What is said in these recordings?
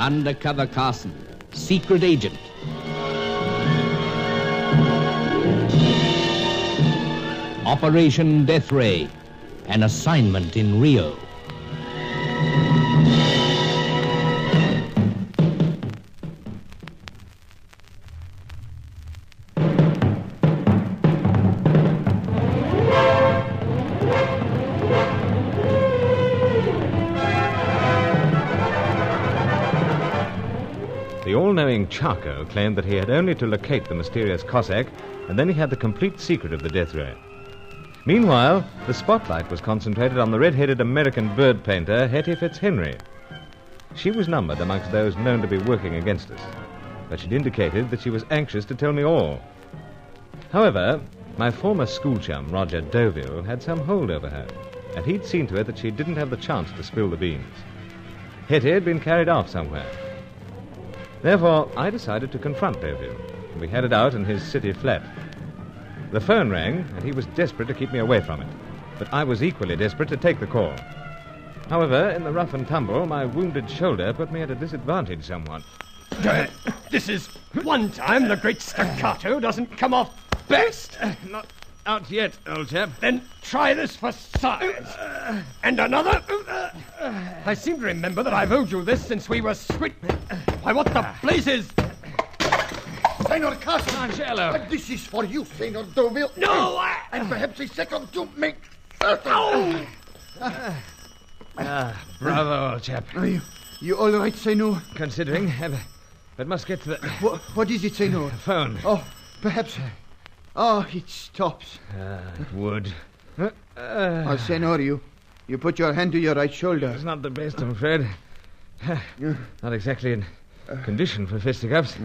Undercover Carson, secret agent. Operation Deathray, an assignment in Rio. The all-knowing Charco claimed that he had only to locate the mysterious Cossack, and then he had the complete secret of the Deathray. Meanwhile, the spotlight was concentrated on the red-headed American bird painter, Hetty Fitzhenry. She was numbered amongst those known to be working against us, but she'd indicated that she was anxious to tell me all. However, my former school-chum, Roger Deauville, had some hold over her, and he'd seen to it that she didn't have the chance to spill the beans. Hetty had been carried off somewhere. Therefore, I decided to confront Deauville, and we headed out in his city flat. The phone rang, and he was desperate to keep me away from it, but I was equally desperate to take the call. However, in the rough and tumble, my wounded shoulder put me at a disadvantage somewhat. This is one time the great staccato doesn't come off best. Not out yet, old chap. Then try this for size. And another. I seem to remember that I've owed you this since we were sweet. Why, what the blazes? Senor Carson. Angelo. This is for you, Senor Deauville. No, And perhaps a second to make certain. Bravo, old chap. Are you all right, Senor? Considering, but must get to the What is it, Senor? phone. Oh, perhaps. Oh, it stops. It would. Senor, you put your hand to your right shoulder. It's not the best, I'm afraid. Not exactly in condition for fisticuffs.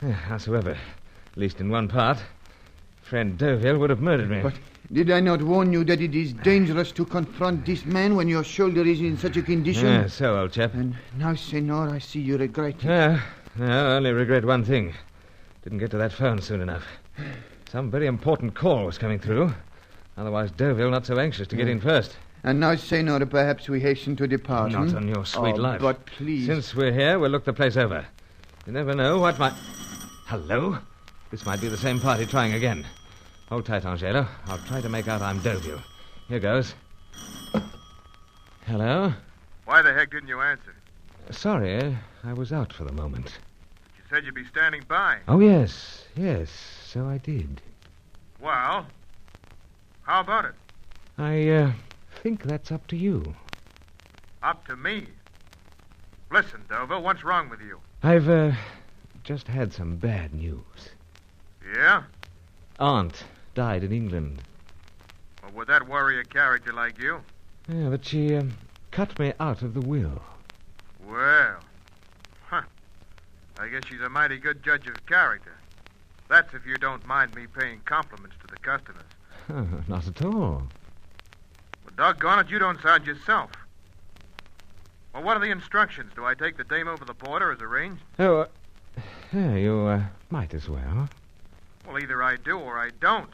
Howsoever, at least in one part, friend Deauville would have murdered me. But did I not warn you that it is dangerous to confront this man when your shoulder is in such a condition? Yeah, so, old chap. And now, Senor, I see you regret it. No, I only regret one thing. Didn't get to that phone soon enough. Some very important call was coming through. Otherwise, Deauville not so anxious to get in first. And now, Senor, perhaps we hasten to depart. Not on your sweet life. But please. Since we're here, we'll look the place over. You never know what might... Hello? This might be the same party trying again. Hold tight, Angelo. I'll try to make out I'm Deauville. Here goes. Hello? Why the heck didn't you answer? Sorry, I was out for the moment. You said you'd be standing by. Oh, yes, so I did. Well, how about it? I think that's up to you. Up to me. Listen, Deauville, what's wrong with you? I've just had some bad news. Yeah? Aunt died in England. Well, would that worry a character like you? Yeah, but she cut me out of the will. Well, I guess she's a mighty good judge of character. That's if you don't mind me paying compliments to the customers. Not at all. Well, doggone it, you don't sound yourself. Well, what are the instructions? Do I take the dame over the border as arranged? Oh, you might as well. Well, either I do or I don't.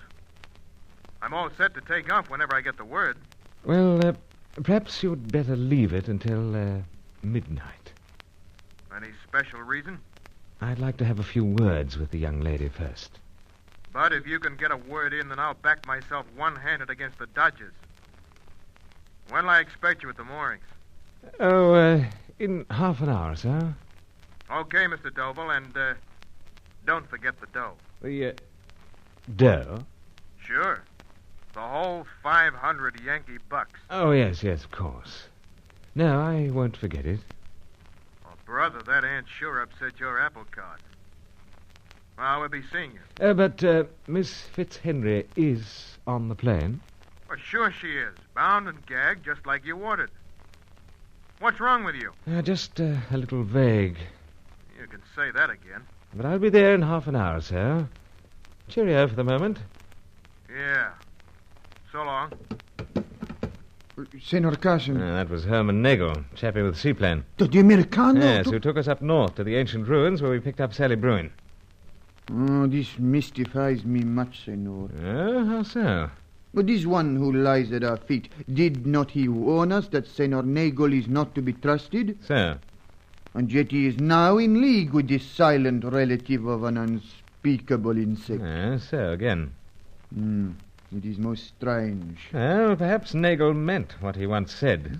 I'm all set to take off whenever I get the word. Well, perhaps you'd better leave it until midnight. Any special reason? I'd like to have a few words with the young lady first. But if you can get a word in, then I'll back myself one-handed against the Dodgers. When'll I expect you at the moorings? Oh, in half an hour, sir. Okay, Mr. Deauville, and don't forget the dough. The dough? Sure. The whole 500 Yankee bucks. Oh, yes, of course. No, I won't forget it. Oh, brother, that aunt sure upset your apple cart. Well, we'll be seeing you. But Miss Fitzhenry is on the plane? Well, sure she is. Bound and gagged, just like you ordered. What's wrong with you? Just a little vague. You can say that again. But I'll be there in half an hour, sir. Cheerio for the moment. Yeah. So long. Senor Carson. That was Herman Nagel, chappie with the seaplane. The Americano? Yes, who took us up north to the ancient ruins where we picked up Sally Bruin. Oh, this mystifies me much, Senor. Oh, how so? But this one who lies at our feet, did not he warn us that Senor Nagel is not to be trusted? So? And yet he is now in league with this silent relative of an unspeakable insect. So again. It is most strange. Well, perhaps Nagel meant what he once said.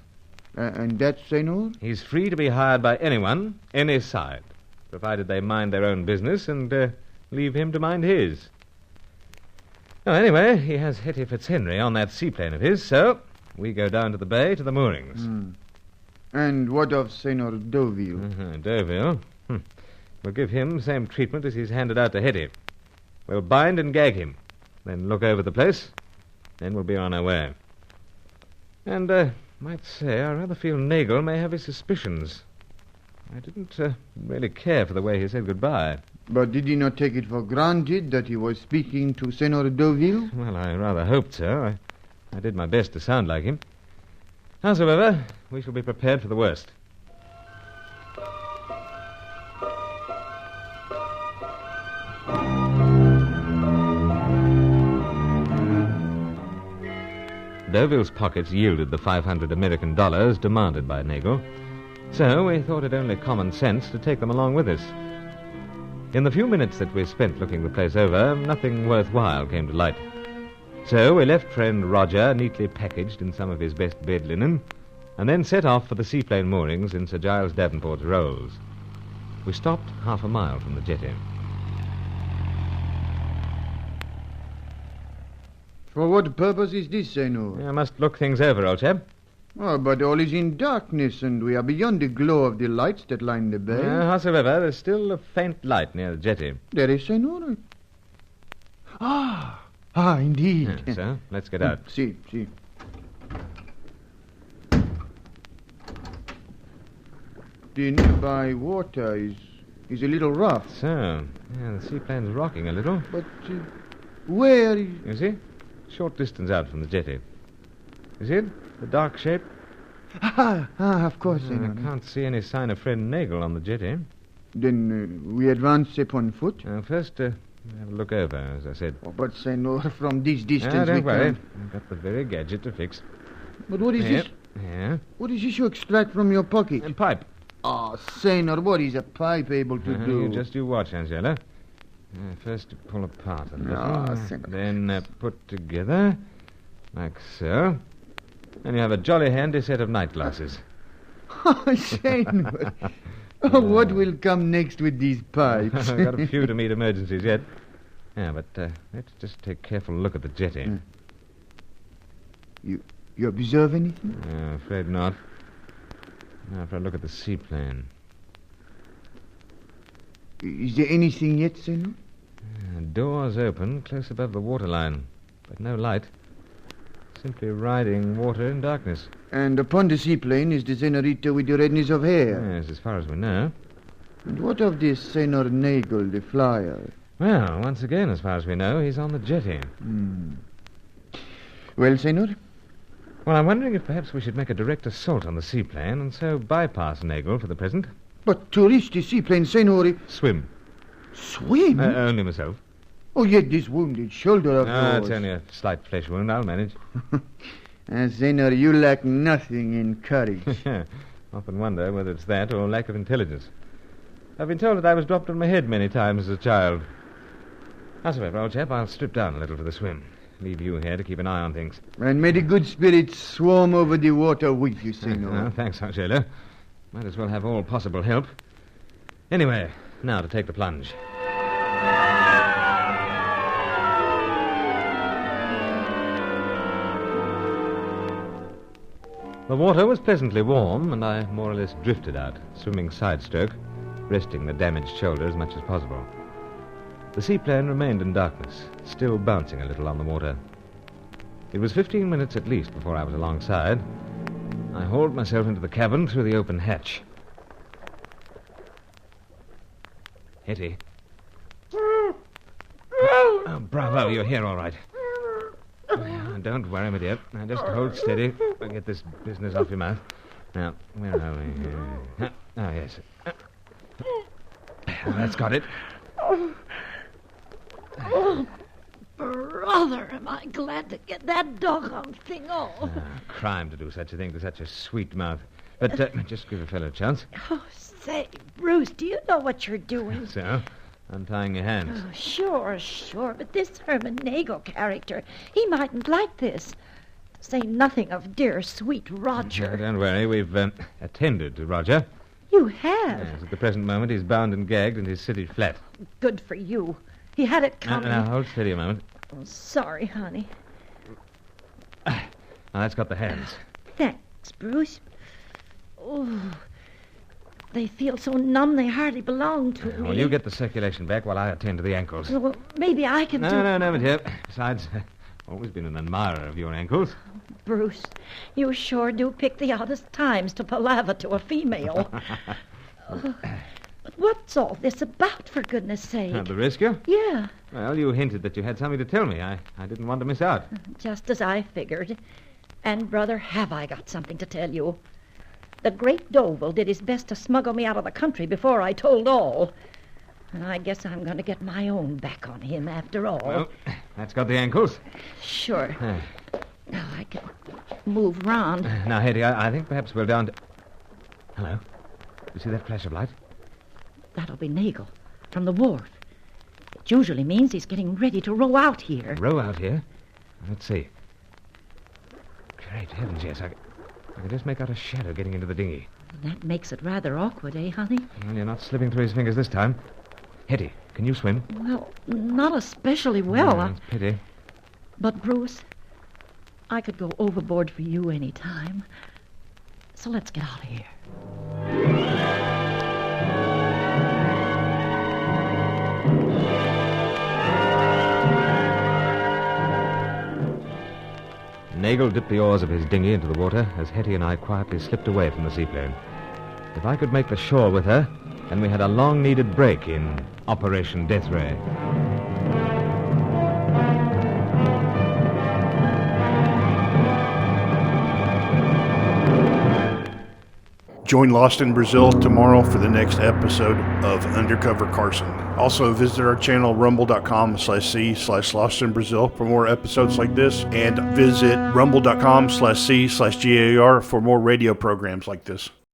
And that, Senor? He's free to be hired by anyone, any side, provided they mind their own business and leave him to mind his. Oh, anyway, he has Hetty Fitzhenry on that seaplane of his, so we go down to the bay to the moorings. And what of Senor Deauville? Deauville? We'll give him the same treatment as he's handed out to Hetty. We'll bind and gag him, then look over the place, then we'll be on our way. And, might say, I rather feel Nagel may have his suspicions. I didn't really care for the way he said goodbye. But did he not take it for granted that he was speaking to Senor Deauville? Well, I rather hoped so. I did my best to sound like him. Howsoever, we shall be prepared for the worst. Deauville's pockets yielded the $500 American demanded by Nagel, so we thought it only common sense to take them along with us. In the few minutes that we spent looking the place over, nothing worthwhile came to light. So we left friend Roger neatly packaged in some of his best bed linen, and then set off for the seaplane moorings in Sir Giles Davenport's Rolls. We stopped half a mile from the jetty. For what purpose is this, Senor? I must look things over, old chap. Oh, but all is in darkness, and we are beyond the glow of the lights that line the bay. Howsoever, there's still a faint light near the jetty. There is, Senor. Indeed. So, let's get out. See. The nearby water is a little rough. So, the seaplane's rocking a little. But where is... You see? Short distance out from the jetty. You see it? The dark shape? Of course, Senor. I can't see any sign of friend Nagel on the jetty. Then we advance upon foot? First, have a look over, as I said. Oh, but, Senor, from this distance... Don't worry. I've got the very gadget to fix. But what is this? Yeah. What is this you extract from your pocket? A pipe. Oh, Senor, what is a pipe able to do? You watch, Angela. First pull apart a little. Senor. Then put together, like so. And you have a jolly handy set of night glasses. Oh, Senor. What will come next with these pipes? I've got a few to meet emergencies yet. Yeah, but let's just take a careful look at the jetty. You observe anything? Afraid not. Now for a look at the seaplane. Is there anything yet, Senor? Doors open close above the waterline, but no light. Simply riding water in darkness. And upon the seaplane is the senorita with the redness of hair. Yes, as far as we know. And what of this Senor Nagel, the flyer? Well, once again, as far as we know, he's on the jetty. Well, Senor? Well, I'm wondering if perhaps we should make a direct assault on the seaplane and so bypass Nagel for the present. But to reach the seaplane, Senor... Swim. Swim? Only myself. Oh, yet this wounded shoulder of yours... It's only a slight flesh wound. I'll manage. Senor, you lack nothing in courage. Often wonder whether it's that or lack of intelligence. I've been told that I was dropped on my head many times as a child. Howsoever, old chap, I'll strip down a little for the swim. Leave you here to keep an eye on things. And may the good spirits swarm over the water with you, Senor. Thanks, Angelo. Might as well have all possible help. Anyway, now to take the plunge. The water was pleasantly warm, and I more or less drifted out, swimming side-stroke, resting the damaged shoulder as much as possible. The seaplane remained in darkness, still bouncing a little on the water. It was 15 minutes at least before I was alongside. I hauled myself into the cabin through the open hatch. Hetty. Oh, bravo, you're here all right. Don't worry, my dear. Now, just hold steady. I'll get this business off your mouth. Now, where are we? Oh, yes. That's got it. Oh, brother, am I glad to get that doggone thing off. Crime to do such a thing to such a sweet mouth. But just give a fellow a chance. Oh, say, Bruce, do you know what you're doing? So, untying your hands. Oh, sure. But this Herman Nagel character, he mightn't like this. To say nothing of dear, sweet Roger. Don't worry, we've attended to Roger. You have? Yes, at the present moment, he's bound and gagged in his city flat. Good for you. He had it coming. Now, hold steady a moment. Oh, sorry, honey. Now, that's got the hands. Thanks, Bruce. Oh, they feel so numb they hardly belong to me. Well, you get the circulation back while I attend to the ankles. Well, maybe I can do... No, my dear. Besides, I've always been an admirer of your ankles. Bruce, you sure do pick the oddest times to palaver to a female. But what's all this about, for goodness sake? The rescue? Yeah, Well, you hinted that you had something to tell me. I didn't want to miss out. just as I figured. And, brother, have I got something to tell you. The great Dovel did his best to smuggle me out of the country before I told all. And I guess I'm going to get my own back on him after all. Well, that's got the ankles. Sure. Now I can move round. Now, Hetty, I think perhaps we're down to... Hello? You see that flash of light? That'll be Nagel from the wharf. It usually means he's getting ready to row out here. Row out here? Let's see. Great heavens, yes. I can just make out a shadow getting into the dinghy. That makes it rather awkward, eh, honey? Well, you're not slipping through his fingers this time. Hetty, can you swim? Well, not especially well. That's a pity. But, Bruce, I could go overboard for you any time. So let's get out of here. Nagel dipped the oars of his dinghy into the water as Hetty and I quietly slipped away from the seaplane. If I could make the shore with her, then we had a long-needed break in Operation Deathray. Join Lost in Brazil tomorrow for the next episode of Undercover Carson. Also visit our channel rumble.com/c/Lost in Brazil for more episodes like this, and visit rumble.com/c/GAR for more radio programs like this.